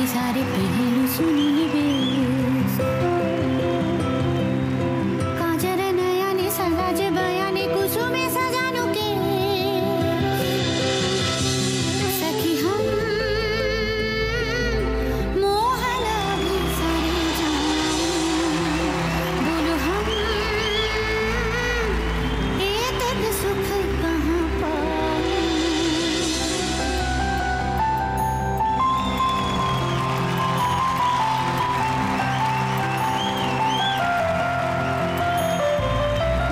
सारे पहलू सुनी बेस काजर नयाने सगाज बयाने कुसुमे सजानु के सखी हम मोहन भी सारे जान बोलो हम ये तक सुख कहाँ पाऊं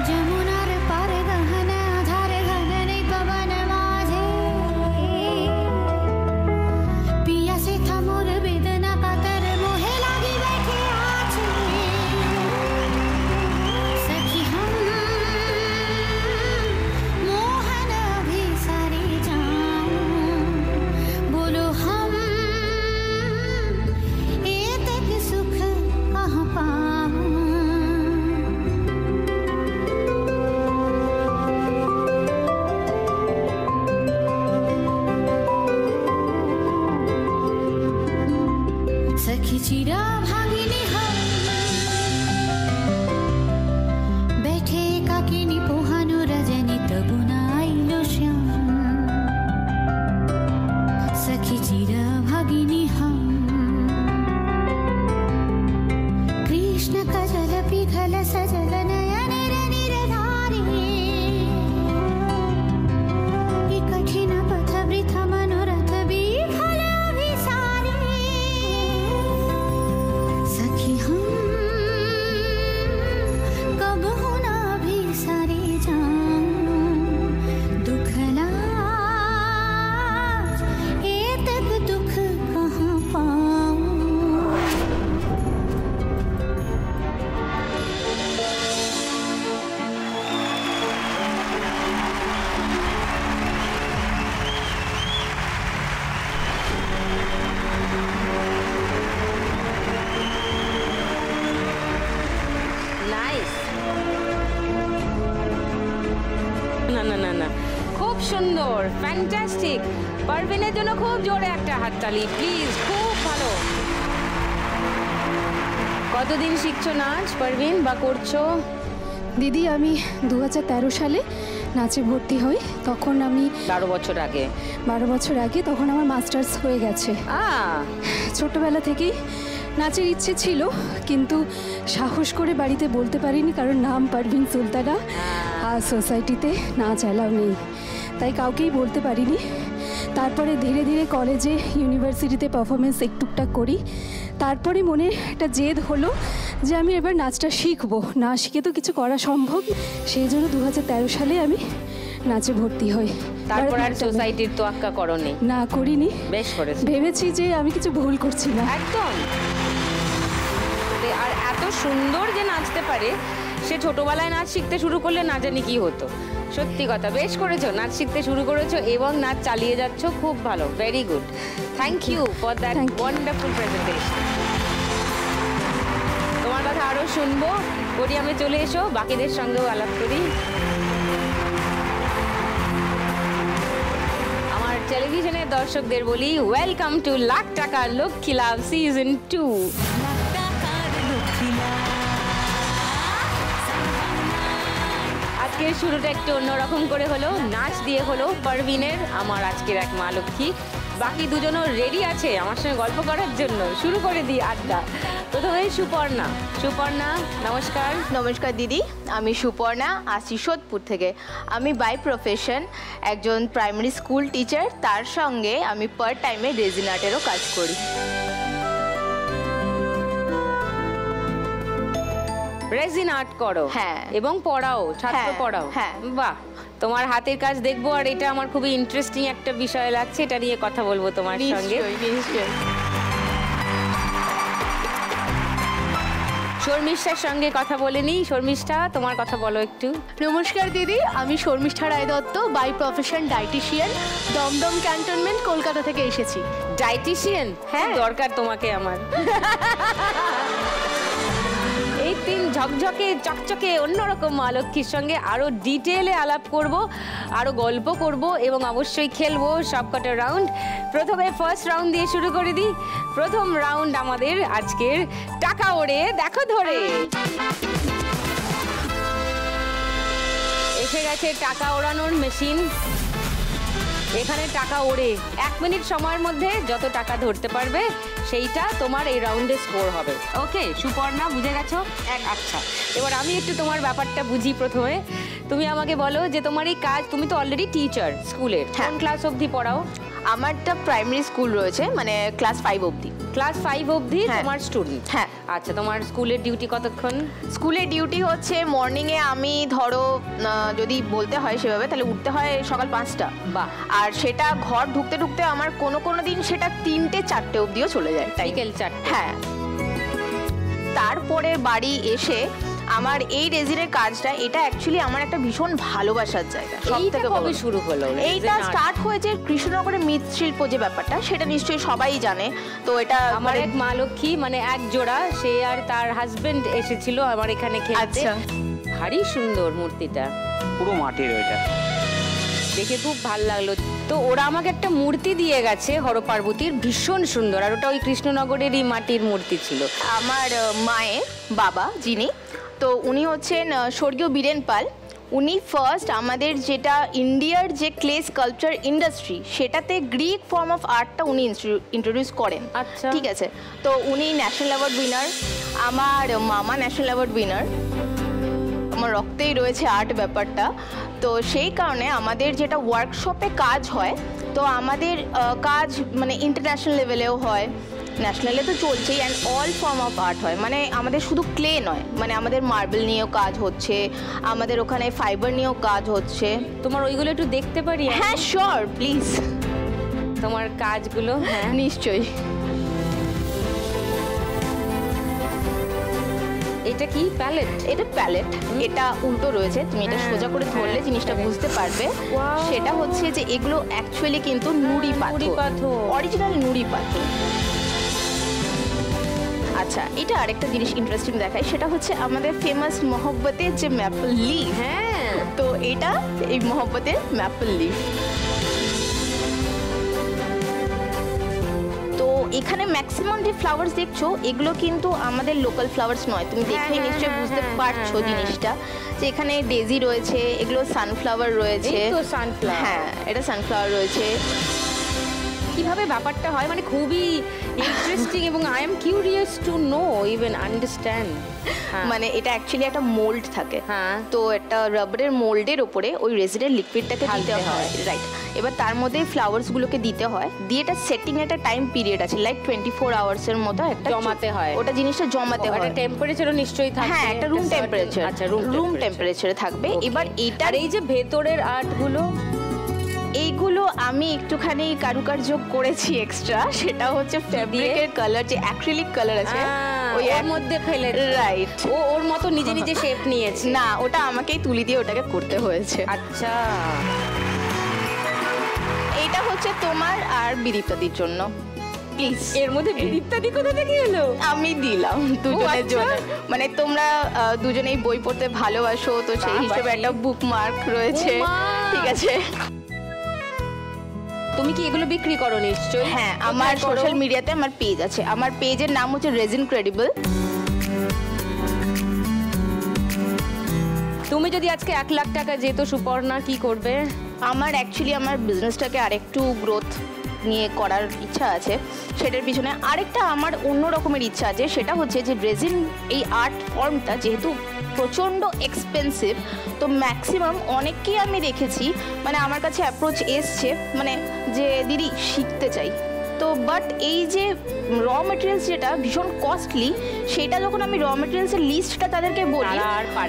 जमुनार पार गहन आधार घन पवन माझे पिया से था मोर वेदना कातर मोहे लागी बैठे आछे सखी हम मोहन भी सारे जाऊं बोलो हम ये तक सुख कहाँ पाऊं सखी चिरा भागिनी हम बैठे काकिनी पोहानो रजनी तबुना आइलो श्याम सखी चिरा भागिनी हम कृष्ण कजल पिघल सजल नयन निरधारी ये कठिन पथ वृथा मनोरथ विफल अभिसारी सखी हम कब होना भी सारे जाऊं दुख लाज ये तक दुख कहाँ पाऊं নাইস। না না না না, খুব সুন্দর, ফ্যান্টাস্টিক। পারভিনের জন্য খুব জোরে একটা হাততালি প্লিজ, খুব ভালো। কতদিন শিখছো নাচ পারভিন বা করছো? দিদি আমি 2013 সালে নাচে ভর্তি হই। তখন আমি 12 বছর আগে। 12 বছর আগে, তখন আমার মাস্টার্স হয়ে গেছে। ছোটবেলা থেকেই নাচের ইচ্ছে ছিল, কিন্তু সাহস করে বাড়িতে বলতে পারিনি, কারণ নাম পারভিন সুলতানা আর সোসাইটিতে নাচ অ্যালাউ নেই, তাই কাউকেই বলতে পারিনি। তারপরে ধীরে ধীরে কলেজে ইউনিভার্সিটিতে পারফরমেন্স একটুকটাক করি। তারপরে মনে একটা জেদ হলো যে আমি এবার নাচটা শিখবো, না শিখে তো কিছু করা সম্ভব। সেই জন্য 2013 সালে আমি নাচে ভর্তি হই। তারপর আর সোসাইটির তোয়াক্কা করনি? না, করিনি। বেশ করেছো। ভেবেছি যে আমি কিছু ভুল করছি না। একদম। আর এত সুন্দর যে নাচতে পারে, সে ছোটবেলায় নাচ শিখতে শুরু করলে না জানি কি হতো। সত্যি কথা, বেশ করেছো, নাচ শিখতে শুরু করেছো এবং নাচ চালিয়ে যাচ্ছ, খুব ভালো, very good. Thank you for that wonderful presentation. তোমার কথা আরও শুনবো, পোডিয়ামে চলে এসো, বাকিদের সঙ্গেও আলাপ করি। আমার টেলিভিশনের দর্শকদের বলি, ওয়েলকাম টু লাখ টাকার লক্ষ্মী লাভ সিজন 2। আজকের শুরুটা একটু অন্যরকম করে হলো, নাচ দিয়ে হলো। পারভিনের আমার আজকের এক মা লক্ষ্মী, বাকি দুজনও রেডি আছে আমার সঙ্গে গল্প করার জন্য। শুরু করে দিই আড্ডা। প্রথমে সুপর্ণা। সুপর্ণা, নমস্কার। নমস্কার দিদি, আমি সুপর্ণা, আসি সোদপুর থেকে। আমি বাই প্রফেশন একজন প্রাইমারি স্কুল টিচার, তার সঙ্গে আমি পার্ট টাইমে রেজিন আর্টেরও কাজ করি। রেজিন আর্ট করো? হ্যাঁ। এবং পড়াও, ছাত্র পড়াও? হ্যাঁ। বাহ, তোমার হাতের কাজ দেখবো, আর এটা আমার খুবই ইন্টারেস্টিং একটা বিষয় লাগছে, এটা নিয়ে কথা বলবো তোমার সঙ্গে। নিশ্চয়ই। শর্মিষ্ঠার সঙ্গে কথা বলে নিই। শর্মিষ্ঠা, তোমার কথা বলো একটু। নমস্কার দিদি, আমি Sharmistha Roy Dutta, by profession dietician, Dum Dum cantonment, Kolkata থেকে এসেছি। ডায়েটিশিয়ান? হ্যাঁ, দরকার তোমাকে আমার। এই 3 ঝকঝকে চকচকে অন্যরকম মা লক্ষ্মীর সঙ্গে আরো ডিটেলে আলাপ করব, আরো গল্প করব এবং অবশ্যই খেলবো সবকটা রাউন্ড। প্রথমে ফার্স্ট রাউন্ড দিয়ে শুরু করে দিই। প্রথম রাউন্ড আমাদের আজকের টাকা ওড়ে দেখো ধরে। এসে গেছে টাকা ওড়ানোর মেশিন। এখানে টাকা ওড়ে 1 মিনিট সময়ের মধ্যে যত টাকা ধরতে পারবে সেইটা তোমার এই রাউন্ডে স্কোর হবে। ওকে সুপর্ণা, বুঝে গেছো? আচ্ছা, এবার আমি একটু তোমার ব্যাপারটা বুঝি। প্রথমে তুমি আমাকে বলো যে তোমার এই কাজ, তুমি তো অলরেডি টিচার স্কুলের, কোন ক্লাস অবধি পড়াও? আমারটা প্রাইমারি স্কুল রয়েছে, মানে ক্লাস 5 অবধি। ক্লাস 5 অবধি তোমার স্টুডেন্ট? হ্যাঁ। আচ্ছা, তোমার স্কুলের ডিউটি কতক্ষণ? স্কুলের ডিউটি হচ্ছে মর্নিংয়ে আমি ধরো যদি বলতে হয় সেভাবে, তাহলে উঠতে হয় সকাল 5টা। বাহ। আর সেটা ঘর ঢুকতে ঢুকতে আমার কোনো দিন সেটা 3টে-4টে অবধিও চলে যায়। বিকেল 4টে? হ্যাঁ। তারপরে বাড়ি এসে আমার এই রেজিনের কাজটা, এটা অ্যাকচুয়ালি আমার একটা ভীষণ ভালোবাসার জায়গা। সবথেকে কবে শুরু হলো? এইটা স্টার্ট হয়েছে কৃষ্ণনগরের মৃৎশিল্প যে ব্যাপারটা, সেটা নিশ্চয়ই সবাই জানে। তো এটা আমার এক মা লক্ষ্মী, মানে এক জোড়া, সে আর তার হাজবেন্ড এসেছিল আমার এখানে খেলতে। আচ্ছা। ভারী সুন্দর মূর্তিটা, পুরো মাটির, ওইটা দেখে খুব ভালো লাগলো। তো ওরা আমাকে একটা মূর্তি দিয়ে গেছে হর পার্বতীর, ভীষণ সুন্দর, আর ওটা ওই কৃষ্ণনগরেরই মাটির মূর্তি ছিল। আমার মায়ের বাবা যিনি, তো উনি হচ্ছেন স্বর্গীয় বীরেন পাল। উনি ফার্স্ট আমাদের যেটা ইন্ডিয়ার যে ক্লে স্কাল্পচার ইন্ডাস্ট্রি, সেটাতে গ্রিক ফর্ম অফ আর্টটা উনি ইন্ট্রোডিউস করেন। আচ্ছা, ঠিক আছে। তো উনি ন্যাশনাল অ্যাওয়ার্ড উইনার, আমার মামা ন্যাশনাল অ্যাওয়ার্ড উইনার। আমার রক্তেই রয়েছে আর্ট ব্যাপারটা। তো সেই কারণে আমাদের যেটা ওয়ার্কশপে কাজ হয়, তো আমাদের কাজ মানে ইন্টারন্যাশনাল লেভেলেও হয়, ন্যাশনালে তো চলছেই, and all form of art হয়। মানে আমাদের শুধু ক্লে নয়, মানে আমাদের মার্বেল নিয়েও কাজ হচ্ছে, আমাদের ওখানে ফাইবার নিয়েও কাজ হচ্ছে। তোমার ওইগুলো একটু দেখতে পারি? হ্যাঁ শিওর, প্লিজ। তোমার কাজগুলো? হ্যাঁ নিশ্চয়ই। এটা কি প্যালেট? এটা প্যালেট, এটা উল্টো রয়েছে, তুমি এটা সোজা করে ধরলে জিনিসটা বুঝতে পারবে। সেটা হচ্ছে যে এগুলো অ্যাকচুয়ালি কিন্তু নুড়ি পাথর, অরিজিনাল নুড়ি পাথর। আচ্ছা, এটা আরেকটা জিনিস ইন্টারেস্টিং দেখায়, সেটা হচ্ছে আমাদের ফেমাস মহব্বতের যে ম্যাপল লিফ। হ্যাঁ, তো এটা এই মহব্বতের ম্যাপল লিফ। তো এখানে ম্যাক্সিমাম যে ফ্লাওয়ার্স দেখছো, এগুলো কিন্তু আমাদের লোকাল ফ্লাওয়ার্স নয়। তুমি দেখেই নিশ্চয়ই বুঝতে পারছো জিনিসটা, যে এখানে ডেজি রয়েছে, এগুলো সানফ্লাওয়ার রয়েছে। সানফ্লাওয়ার? হ্যাঁ, এটা সানফ্লাওয়ার রয়েছে। কিভাবে ব্যাপারটা হয় মানে খুবই ইন্টারেস্টিং, এবং I am curious to know even understand. মানে এটা অ্যাকচুয়ালি একটা মোল্ড থাকে। হ্যাঁ। তো একটা রাবারের মোল্ডের ওপরে ওই রেজিনের লিকুইডটাকে দিতে হয়, রাইট। এবার তার মধ্যে ফ্লাওয়ার্সগুলোকে দিতে হয়, দিয়ে এটা সেটিং একটা টাইম পিরিয়ড আছে, লাইক 24 আওয়ার্সের মতো একটা জমাতে হয়, ওটা জিনিসটা জমাতে হয়। টেম্পারেচারও নিশ্চয়ই থাকবে? হ্যাঁ, একটা রুম টেম্পারেচার। আচ্ছা, রুম টেম্পারেচারে থাকবে। এবার এইটার এই যে ভেতরের আর্টগুলো, এইগুলো আমি একটুখানি কারুকার্য করেছি এক্সট্রা, সেটা হচ্ছে ফেব্রিকের কালার, যে অ্যাক্রিলিক কালার আছে ওই এর মধ্যে ফেলে, রাইট। ওর মতো নিজে নিজে শেপ নিয়েছে? না, ওটা আমাকেই তুলি দিয়ে ওটাকে করতে হয়েছে। আচ্ছা, এটা হচ্ছে তোমার আর বিদীপ্তাদির জন্য, প্লিজ। এর মধ্যে বিদীপ্তাদি কোথা থেকে এলো? আমি দিলাম দুজনের জন্য, মানে তোমরা দুজনেই বই পড়তে ভালোবাসো, তো সেই হিসেবে একটা বুকমার্ক রয়েছে। ঠিক আছে। তুমি কি এগুলো বিক্রি করো? নিশ্চয়ই। হ্যাঁ, আমার সোশ্যাল মিডিয়াতে আমার পেজ আছে। আমার পেজের নাম হচ্ছে রেজিন ক্রেডিবল। তুমি যদি আজকে 1 লাখ টাকা যেত সুপর্ণা, কি করবে? আমার অ্যাকচুয়ালি আমার বিজনেসটাকে আরেকটু গ্রোথ নিয়ে করার ইচ্ছা আছে। সেটার পিছনে আরেকটা আমার অন্য রকমের ইচ্ছা আছে, সেটা হচ্ছে যে রেজিন এই আর্ট ফর্মটা যেহেতু প্রচণ্ড এক্সপেন্সিভ, তো ম্যাক্সিমাম অনেককেই আমি দেখেছি মানে আমার কাছে অ্যাপ্রোচ এসছে, মানে যে দিদি শিখতে চাই, তো বাট এই যে র মেটেরিয়ালস যেটা ভীষণ কস্টলি, সেটা যখন আমি র মেটেরিয়ালসের লিস্টটা তাদেরকে বলি,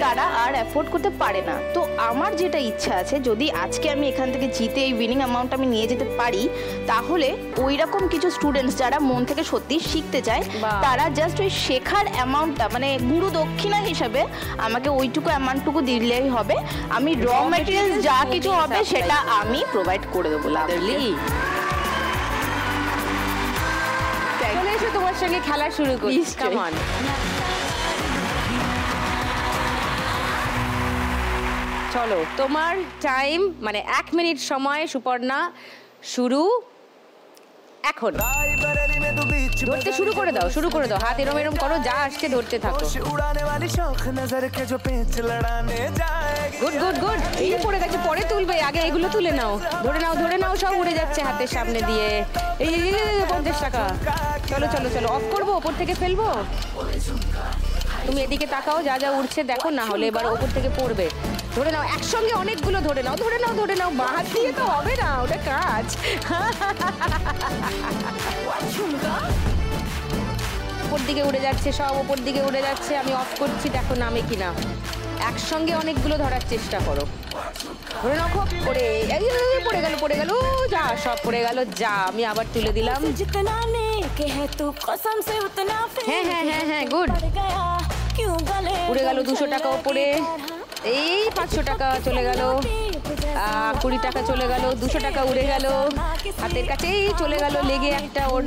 তারা আর অ্যাফোর্ড করতে পারে না। তো আমার যেটা ইচ্ছা আছে, যদি আজকে আমি এখান থেকে জিতে এই উইনিং অ্যামাউন্ট আমি নিয়ে যেতে পারি, তাহলে ওই রকম কিছু স্টুডেন্টস যারা মন থেকে সত্যি শিখতে চায়, তারা জাস্ট ওই শেখার অ্যামাউন্টটা মানে গুরু দক্ষিণা হিসাবে আমাকে ওইটুকু অ্যামাউন্টটুকু দিলেই হবে। আমি র মেটেরিয়ালস যা কিছু হবে সেটা আমি প্রোভাইড করে দেবো তাদেরকে। চলে এসো, তোমার সঙ্গে খেলা শুরু করি। Come on. চলো তোমার টাইম মানে 1 মিনিট সময় সুপর্ণা শুরু এখন। ধরতে শুরু করে দাও, শুরু করে দাও, হাত এরম এরম করো, যা আসছে ধরতে থাকো। গুড গুড গুড, এই পড়ে গেছে, পরে তুলবে, আগে এগুলো তুলে নাও। ধরে নাও ধরে নাও, সব উড়ে যাচ্ছে হাতের সামনে দিয়ে। এই 50 টাকা। চলো চলো চলো, অফ করবো, ওপর থেকে ফেলবো। তুমি এদিকে তাকাও, যা যা উঠছে দেখো, না হলে এবার ওপর থেকে পড়বে। ধরে নাও, একসঙ্গে অনেকগুলো ধরে নাও, ধরে নাও ধরে নাও, বাঁ হাত দিয়ে তো হবে না, ওটা কাজ। ওপর দিকে উড়ে যাচ্ছে, সব ওপর দিকে উড়ে যাচ্ছে। আমি অফ করছি, দেখো নামে কিনা। একসঙ্গে অনেকগুলো ধরার চেষ্টা করো। ধরে নাও, খুব পড়ে পড়ে গেল পড়ে গেল, যা সব পড়ে গেল, যা। আমি আবার তুলে দিলাম। হ্যাঁ হ্যাঁ হ্যাঁ হ্যাঁ, গুড। উড়ে গেল 200 টাকা ওপরে। এই 500 টাকা চলে গেল, 20 টাকা চলে গেল, 200 টাকা উড়ে গেল হাতের কাছেই চলে গেল, লেগে একটা ওর।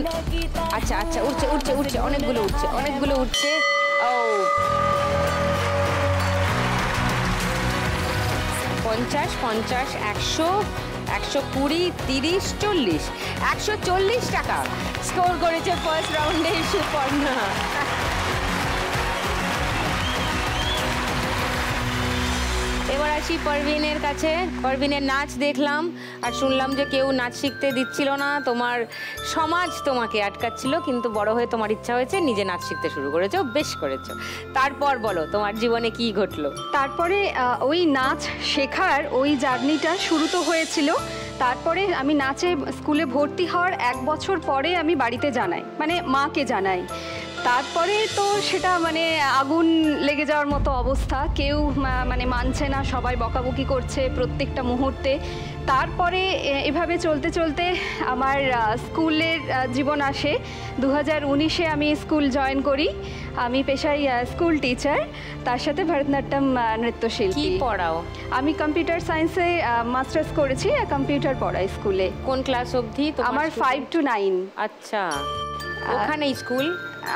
আচ্ছা আচ্ছা, উঠছে উঠছে উঠছে, অনেকগুলো উঠছে, অনেকগুলো উঠছে। ও 50, 50, 100, 120, 30, 40, 140 টাকা স্কোর করেছে ফার্স্ট রাউন্ডে সুপর্ণা। এবার আসি পারভিনের কাছে। পারভিনের নাচ দেখলাম আর শুনলাম যে কেউ নাচ শিখতে দিচ্ছিল না, তোমার সমাজ তোমাকে আটকাচ্ছিল, কিন্তু বড় হয়ে তোমার ইচ্ছা হয়েছে, নিজে নাচ শিখতে শুরু করেছো, বেশ করেছো। তারপর বলো তোমার জীবনে কি ঘটলো? তারপরে ওই নাচ শেখার ওই জার্নিটা শুরু তো হয়েছিল। তারপরে আমি নাচে স্কুলে ভর্তি হওয়ার 1 বছর পরে আমি বাড়িতে জানাই, মানে মাকে জানাই। তারপরে তো সেটা মানে আগুন লেগে যাওয়ার মতো অবস্থা, কেউ মানে মানছে না, সবাই বকাবকি করছে প্রত্যেকটা মুহূর্তে। তারপরে এভাবে চলতে চলতে আমার স্কুলের জীবন আসে। 2019-এ আমি স্কুল জয়েন করি। আমি পেশায় স্কুল টিচার, তার সাথে ভরতনাট্যম নৃত্যশিল্পী। কি পড়াও? আমি কম্পিউটার সায়েন্সে মাস্টার্স করেছি, কম্পিউটার পড়াই স্কুলে। কোন ক্লাস অবধি? আমার 5 to 9। আচ্ছা, ওখানে স্কুল?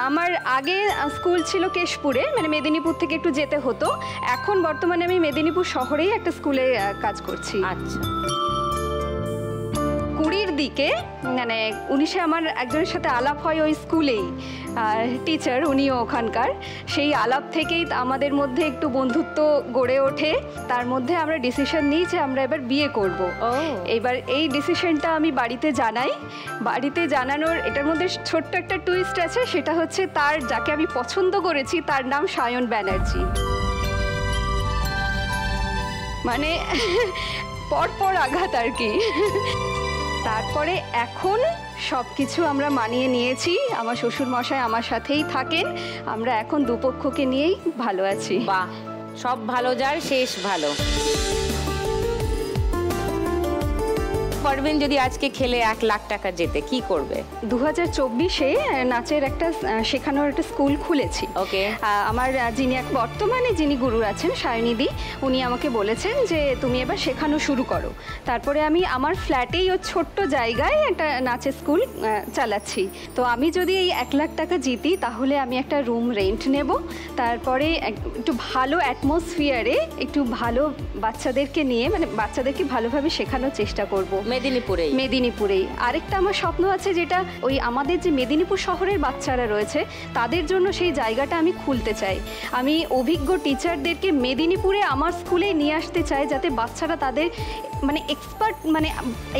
আমার আগে স্কুল ছিল কেশপুরে, মানে মেদিনীপুর থেকে একটু যেতে হতো। এখন বর্তমানে আমি মেদিনীপুর শহরেই একটা স্কুলে কাজ করছি। আচ্ছা। 20-র দিকে মানে 19-এ আমার একজনের সাথে আলাপ হয় ওই স্কুলেই, টিচার, উনিও ওখানকার। সেই আলাপ থেকেই আমাদের মধ্যে একটু বন্ধুত্ব গড়ে ওঠে। তার মধ্যে আমরা ডিসিশন নিই যে আমরা এবার বিয়ে করব। এবার এই ডিসিশনটা আমি বাড়িতে জানাই। বাড়িতে জানানোর এটার মধ্যে ছোট্ট একটা টুইস্ট আছে, সেটা হচ্ছে তার যাকে আমি পছন্দ করেছি তার নাম সায়ন ব্যানার্জি। মানে পরপর আঘাত আর কি। তারপরে এখন সব কিছু আমরা মানিয়ে নিয়েছি। আমার শ্বশুর মশাই আমার সাথেই থাকেন, আমরা এখন দুপক্ষকে নিয়েই ভালো আছি। বাহ, সব ভালো যার শেষ ভালো। পারভিন যদি আজকে খেলে 1 লাখ টাকা জেতে, কি করবে? 2024-এ নাচের একটা শেখানোর একটা স্কুল খুলেছি। ওকে। আমার বর্তমানে যিনি গুরু আছেন সায়নিদি, উনি আমাকে বলেছেন যে তুমি এবার শেখানো শুরু করো। তারপরে আমি আমার ফ্ল্যাটেই ওই ছোট্ট জায়গায় একটা নাচের স্কুল চালাচ্ছি। তো আমি যদি এই 1 লাখ টাকা জিতি, তাহলে আমি একটা রুম রেন্ট নেব। তারপরে একটু ভালো অ্যাটমসফিয়ারে একটু ভালো বাচ্চাদেরকে নিয়ে, মানে বাচ্চাদেরকে ভালোভাবে শেখানোর চেষ্টা করব মেদিনীপুরেই। আরেকটা আমার স্বপ্ন আছে, যেটা ওই আমাদের যে মেদিনীপুর শহরের বাচ্চারা রয়েছে তাদের জন্য সেই জায়গাটা আমি খুলতে চাই। আমি অভিজ্ঞ টিচারদেরকে মেদিনীপুরে আমার স্কুলে নিয়ে আসতে চাই, যাতে বাচ্চারা তাদের মানে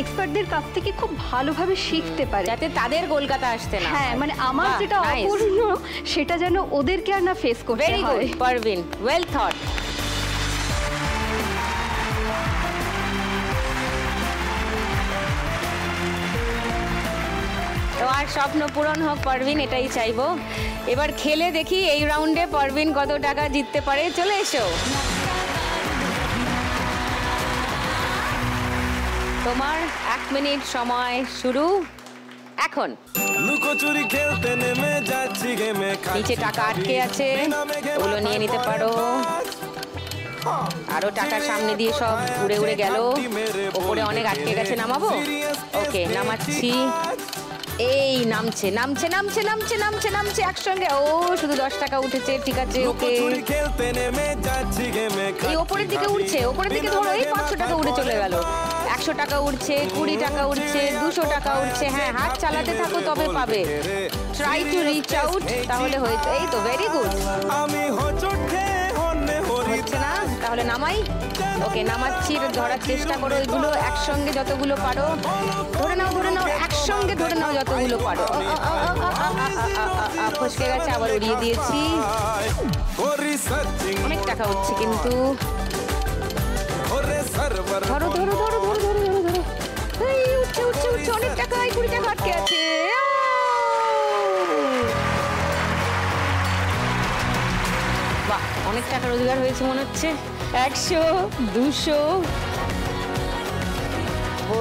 এক্সপার্টদের কাছ থেকে খুব ভালোভাবে শিখতে পারে, যাতে তাদের কলকাতা আসতে না। হ্যাঁ, মানে আমার যেটা অপূর্ণ সেটা যেন ওদেরকে আর না ফেস করতে হয়। Very good Parveen, well thought. তোমার স্বপ্ন পূরণ হোক পারভিন, এটাই চাইবো। এবার খেলে দেখি এই রাউন্ডে পারভিন কত টাকা জিততে পারে। চলে এসো, তোমার 1 মিনিট সময় শুরু এখন। নিচে টাকা আটকে আছে, ওগুলো নিয়ে নিতে পারো। আরো টাকা সামনে দিয়ে সব উড়ে উড়ে গেল। ওপরে অনেক আটকে গেছে, নামাবো? ওকে, নামাচ্ছি। এই নামছে নামছে নামছে নামছে নামছে নামছে একসঙ্গে। ও শুধু 10 টাকা উঠেছে, ঠিক আছে ওকে। এই ওপরের দিকে উঠছে, ওপরের দিকে ধরো। এই 500 টাকা উঠে চলে গেল। 100 টাকা উঠছে, 20 টাকা উঠছে, 200 টাকা উঠছে। হ্যাঁ, হাত চালাতে থাকো তবে পাবে। ট্রাই টু রিচ আউট, তাহলে হয়েছে। এই তো ভেরি গুড। হচ্ছে না, তাহলে নামাই। ওকে নামাচ্ছি, ধরার চেষ্টা করো। এগুলো একসঙ্গে যতগুলো পারো ধরে নাও, ধরে নাও, একসঙ্গে ধরে নাও যতগুলো পারো। ফসকে গেছে, আবার উড়িয়ে দিয়েছি। অনেক টাকা উঠছে কিন্তু। ধরো ধরো ধরো ধরো ধরো ধরো ধরো। এই উঠছে উঠছে উঠছে, অনেক টাকা। 20 টাকা আটকে আছে। বাহ, অনেক টাকা রোজগার হয়েছে মনে হচ্ছে। 100, 200,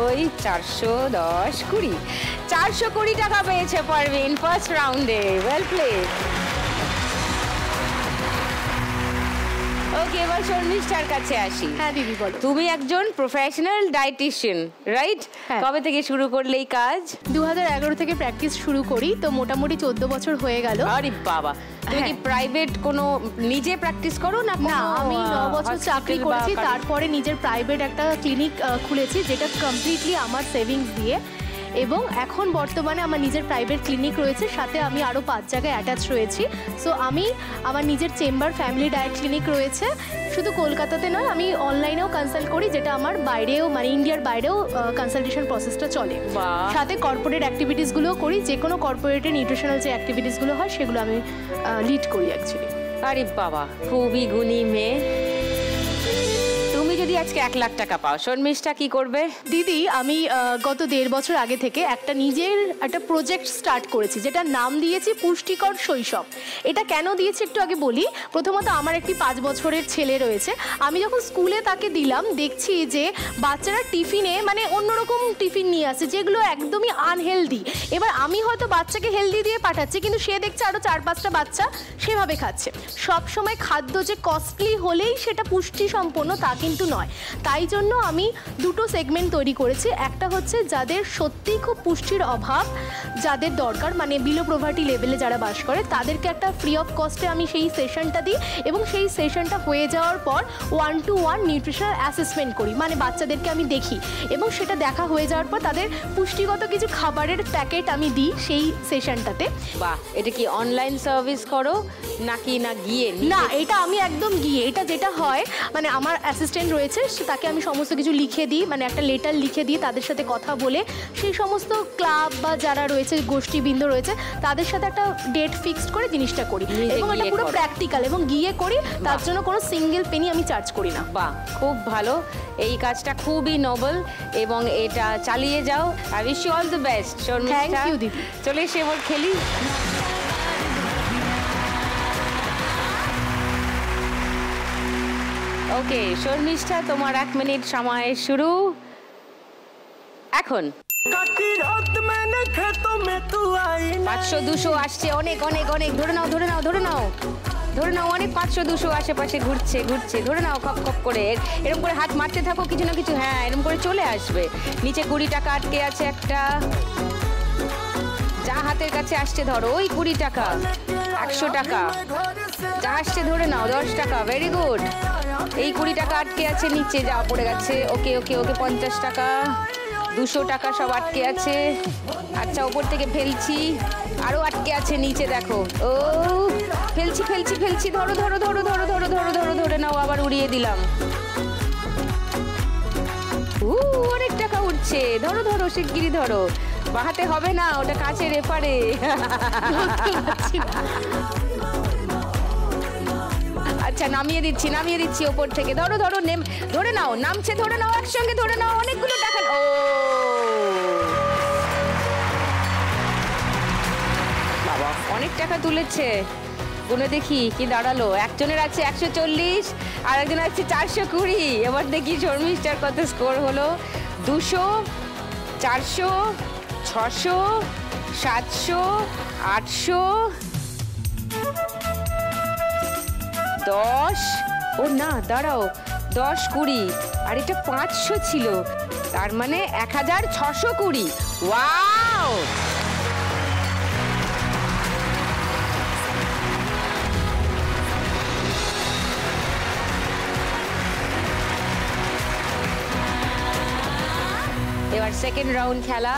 ওই 410, 20, 420 টাকা পেয়েছে পারভিন ফার্স্ট রাউন্ডে। Well played. ওকে, এবার শর্মিষ্ঠার কাছে আসি। হ্যাঁ দিদি বলো। তুমি একজন প্রফেশনাল ডায়েটিশিয়ান, রাইট? হ্যাঁ। কবে থেকে শুরু করলে এই কাজ? 2011 থেকে প্র্যাকটিস শুরু করি, তো মোটামুটি 14 বছর হয়ে গেল। আরে বাবা, তুমি কি প্রাইভেট কোনো নিজে প্র্যাকটিস করো না? না, আমি 9 বছর চাকরি করেছি, তারপরে নিজের প্রাইভেট একটা ক্লিনিক খুলেছি, যেটা কমপ্লিটলি আমার সেভিংস দিয়ে। এবং এখন বর্তমানে আমার নিজের প্রাইভেট ক্লিনিক রয়েছে, সাথে আমি আরও 5 জায়গায় অ্যাটাচ রয়েছি। সো আমি আমার নিজের চেম্বার ফ্যামিলি ডায়েট ক্লিনিক রয়েছে। শুধু কলকাতাতে নয়, আমি অনলাইনেও কনসাল্ট করি, যেটা আমার বাইরেও মানে ইন্ডিয়ার বাইরেও কনসালটেশন প্রসেসটা চলে। সাথে কর্পোরেট অ্যাক্টিভিটিসগুলোও করি। যে কোনো কর্পোরেটের নিউট্রিশনাল যে অ্যাক্টিভিটিসগুলো হয় সেগুলো আমি লিড করি অ্যাকচুয়ালি। আরে বাবা, খুবই গুণী মেয়ে। তুমি যদি আজকে 1 লাখ টাকা পাও, শর্মিষ্ঠা কি করবে? দিদি, আমি গত 1.5 বছর আগে থেকে নিজের একটা প্রজেক্ট স্টার্ট করেছি, যেটা নাম দিয়েছি পুষ্টিকর শৈশব। এটা কেন দিয়েছি একটু আগে বলি। প্রথমত, আমার একটি 5 বছরের ছেলে রয়েছে। আমি যখন স্কুলে তাকে দিলাম, দেখছি যে বাচ্চারা টিফিনে মানে অন্যরকম টিফিন নিয়ে আসে, যেগুলো একদমই আনহেলদি। এবার আমি হয়তো বাচ্চাকে হেলদি দিয়ে পাঠাচ্ছি, কিন্তু সে দেখছে আরও 4-5টা বাচ্চা সেভাবে খাচ্ছে। সবসময় খাদ্য যে কস্টলি হলেই সেটা পুষ্টি সম্পন্ন তা কিন্তু নয়। তাই জন্য আমি 2টো সেগমেন্ট তৈরি করেছি। একটা হচ্ছে যাদের সত্যিই খুব পুষ্টির অভাব, যাদের দরকার মানে বিলো পভার্টি লেভেলে যারা বাস করে, তাদেরকে একটা ফ্রি অফ কস্টে আমি সেই সেশনটা দিই। এবং সেই সেশনটা হয়ে যাওয়ার পর 1-to-1 নিউট্রিশনাল অ্যাসেসমেন্ট করি, মানে বাচ্চাদেরকে আমি দেখি। এবং সেটা দেখা হয়ে যাওয়ার পর তাদের পুষ্টিগত কিছু খাবারের প্যাকেট আমি দিই সেই সেশনটাতে। বাহ, এটা কি অনলাইন সার্ভিস করো নাকি না গিয়ে? না, এটা আমি একদম গিয়ে। এটা যেটা হয় মানে আমার অ্যাসিস্ট্যান্ট রয়েছে, তাকে আমি সমস্ত কিছু লিখে দিই, মানে একটা লেটার লিখে দিই, তাদের সাথে কথা বলে সেই সমস্ত ক্লাব বা যারা রয়েছে গোষ্ঠীবৃন্দ রয়েছে তাদের সাথে একটা ডেট ফিক্সড করে জিনিসটা করি। এবং এটা পুরো প্র্যাকটিক্যাল এবং গিয়ে করি। তার জন্য কোনো সিঙ্গেল পেনি আমি চার্জ করি না। বাহ, খুব ভালো। এই কাজটা খুবই নোবেল এবং এটা চালিয়ে যাও। I wish you all the best Sharmistha. Thank you দিদি। চলে এসে এবার খেলি। ওকে শর্মিষ্ঠা, তোমার 1 মিনিট সময় শুরু এখন। 500-200 আসছে, অনেক অনেক অনেক। ধরে নাও ধরে নাও ধরে নাও ধরে নাও, অনেক 500-200 আশেপাশে ঘুরছে ঘুরছে। ধরে নাও খপ খপ করে, এরকম করে হাত মারতে থাকো কিছু না কিছু। হ্যাঁ, এরকম করে চলে আসবে। নিচে 20 টাকা আটকে আছে একটা, যা হাতের কাছে আসছে ধরো। ওই 20 টাকা, 100 টাকা যা আসছে ধরে নাও। 10 টাকা, ভেরি গুড। এই 20 টাকা আটকে আছে নিচে, যা পড়ে গেছে। ওকে ওকে ওকে, 50 টাকা, 200 টাকা সব আটকে আছে। আচ্ছা, ওপর থেকে ফেলছি, আরো আটকে আছে নিচে, দেখো। ও ফেলছি ফেলছি ফেলছি, ধরো ধরো ধরো ধরো ধরো ধরো ধরো ধরে নাও, আবার উড়িয়ে দিলাম। অনেক টাকা উঠছে। ধরো ধরো, শিগগিরি ধরো। বাহাতে হবে না, ওটা কাছের এপারে। আচ্ছা, নামিয়ে দিচ্ছি ওপর থেকে। ধরো ধরো, ধরে নাও, নামছে, ধরে নাও, একসঙ্গে ধরে নাও। অনেকগুলো টাকা। ও বাবা, অনেক টাকা তুলেছে। গুনে দেখি কি দাঁড়ালো। একজনের আছে 140, আর একজন আছে 420। এবার দেখি শর্মিষ্ঠার কত স্কোর হলো। 200, 400, 600, 700, 800, 10। ও না, দাঁড়াও, 10, 20, আর এটা 500 ছিল, তার মানে 1620। ওয়াও, আর সেকেন্ড রাউন্ড খেলা,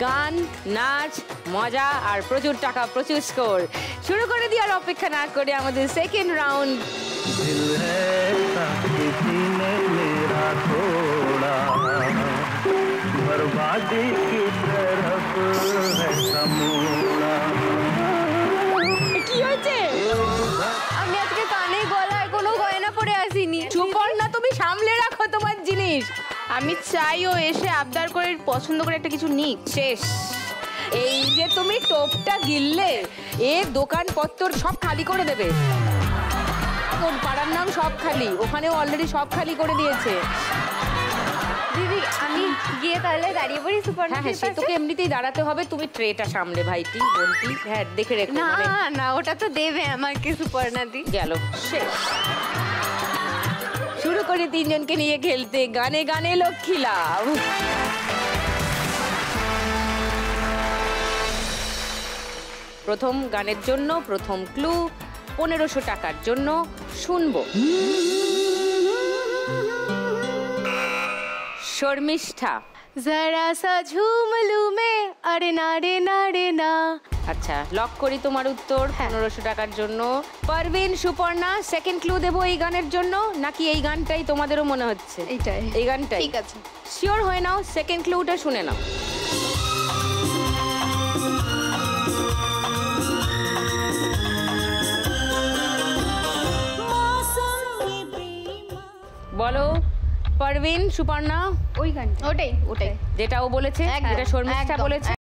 গান, নাচ, মজা আর প্রচুর টাকা, প্রচুর স্কোর। শুরু করে দিয়ে আর অপেক্ষা না করে আমাদের সেকেন্ড রাউন্ড। दिल है किसी ने मेरा तोड़ा, बर्बादी की तरफ है समोड़ा। কি হয়েছে? আমি আজকে কানে গলায় কোনো গয়না পরে আসিনি। সুপর্ণা, তুমি সামলে রাখো তোমার জিনিস। আমি চাই ও এসে আবদার করে পছন্দ করে একটা কিছু নিক। শেষ। এই যে তুমি টোপটা গিললে, এ দোকানপত্র সব খালি করে দেবে। কোন পাড়ার নাম সব খালি, ওখানেও অলরেডি সব খালি করে দিয়েছে। দিদি আমি গিয়ে তাহলে দাঁড়িয়ে পড়ি সুপর্ণা। হ্যাঁ, সে তোকে এমনিতেই দাঁড়াতে হবে, তুমি ট্রেটা সামলে ভাইটি বোনটি। হ্যাঁ, দেখে রেখো। না মানে না, ওটা তো দেবে আমাকে সুপর্ণা দি। গেল, শেষ। শুরু করে তিনজনকে নিয়ে খেলতে গানে গানে লক্ষ্মী লাভ। প্রথম গানের জন্য প্রথম ক্লু, 1500 টাকার জন্য শুনবো শর্মিষ্ঠা। जरा सा झूम लूं मैं, अरे ना रे ना रे ना। আচ্ছা, লক করি তোমার উত্তর 1500 টাকার জন্য। পারভিন, সুপর্ণা, সেকেন্ড ক্লু দেবো এই গানের জন্য, নাকি এই গানটাই তোমাদেরও মনে হচ্ছে? এইটাই। এই গানটাই? ঠিক আছে। শিওর হয়ে নাও, সেকেন্ড ক্লুটা শুনে নাও। বলো পারভিন, সুপর্ণা। ওই গানটা। ওটাই ওটাই। যেটা ও বলেছে, একদম, যেটা শর্মিষ্ঠা একদম, বলেছে।